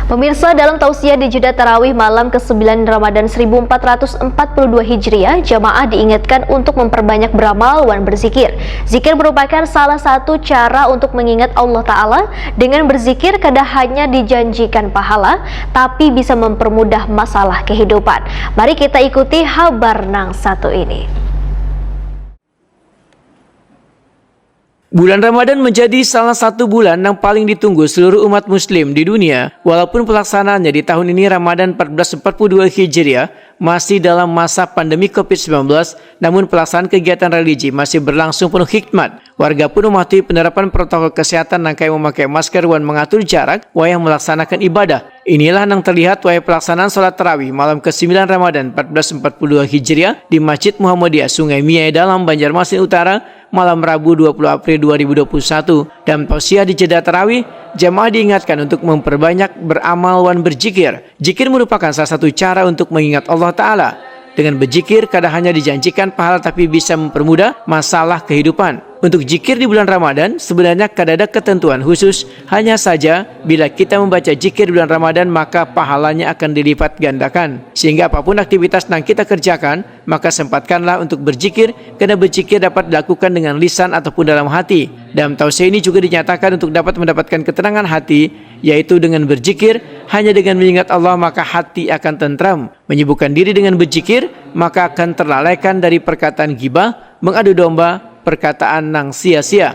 Pemirsa, dalam tausiah di Jeddah Tarawih malam ke-9 Ramadan 1442 Hijriah, jamaah diingatkan untuk memperbanyak beramal dan berzikir. Zikir merupakan salah satu cara untuk mengingat Allah Ta'ala. Dengan berzikir kadang hanya dijanjikan pahala, tapi bisa mempermudah masalah kehidupan. Mari kita ikuti kabar nang satu ini. Bulan Ramadan menjadi salah satu bulan yang paling ditunggu seluruh umat muslim di dunia. Walaupun pelaksanaannya di tahun ini Ramadan 1442 Hijriah masih dalam masa pandemi COVID-19, namun pelaksanaan kegiatan religi masih berlangsung penuh hikmat. Warga pun mematuhi penerapan protokol kesehatan rangkaian memakai masker dan mengatur jarak wayang melaksanakan ibadah. Inilah yang terlihat wayang pelaksanaan sholat tarawih malam ke-9 Ramadan 1442 Hijriah di Masjid Muhammadiyah Sungai Miai Dalam, Banjarmasin Utara, malam Rabu 20 April 2021. Dalam tausiah di Jeddah Tarawih, jamaah diingatkan untuk memperbanyak beramal dan berzikir. Zikir merupakan salah satu cara untuk mengingat Allah Ta'ala. Dengan berzikir kadang hanya dijanjikan pahala, tapi bisa mempermudah masalah kehidupan. Untuk zikir di bulan Ramadan sebenarnya kadang ada ketentuan khusus. Hanya saja bila kita membaca zikir di bulan Ramadan maka pahalanya akan dilipat gandakan. Sehingga apapun aktivitas yang kita kerjakan, maka sempatkanlah untuk berzikir, karena berzikir dapat dilakukan dengan lisan ataupun dalam hati. Dalam tausiah ini juga dinyatakan untuk dapat mendapatkan ketenangan hati, yaitu dengan berzikir. Hanya dengan mengingat Allah maka hati akan tentram. Menyibukkan diri dengan berzikir maka akan terlalaikan dari perkataan ghibah, mengadu domba, perkataan nang sia-sia.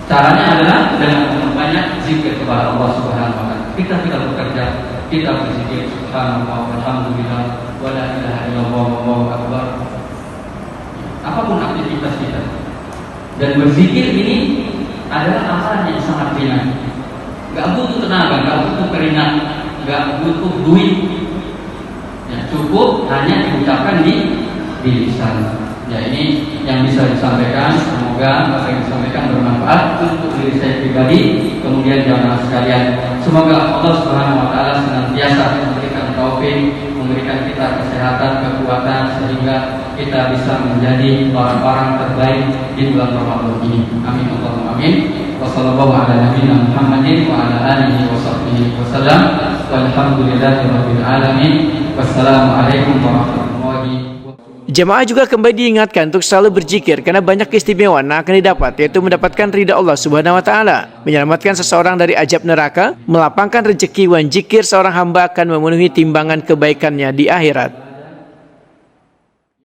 Caranya adalah dengan memperbanyak zikir kepada Allah Subhanahu wa taala. Kita bekerja, kita berzikir subhanallah walhamdulillah wala ilaha illallah wallahu akbar. Apapun aktivitas kita. Dan berzikir ini adalah amalan yang sangat ringan. Enggak butuh tenaga, enggak butuh keringat, enggak butuh duit. Ya, cukup hanya diucapkan di lisan. Ya, ini yang bisa disampaikan. Semoga apa yang disampaikan bermanfaat untuk diri saya pribadi, kemudian jamaah sekalian. Semoga Allah Subhanahu wa taala senantiasa memberikan taufik, memberikan kita kesehatan, kekuatan, sehingga kita bisa menjadi orang-orang terbaik di bulan Ramadan ini. Amin Allahumma amin. Wassallallahu ala nabiyina Muhammadin wa ala alihi washabbihi wasallam. Walhamdulillahirabbil alamin. Wassalamualaikum warahmatullahi wabarakatuh. Jemaah juga kembali diingatkan untuk selalu berzikir karena banyak keistimewaan yang akan didapat, yaitu mendapatkan ridha Allah Subhanahu wa taala, menyelamatkan seseorang dari azab neraka, melapangkan rezeki, dan zikir seorang hamba akan memenuhi timbangan kebaikannya di akhirat.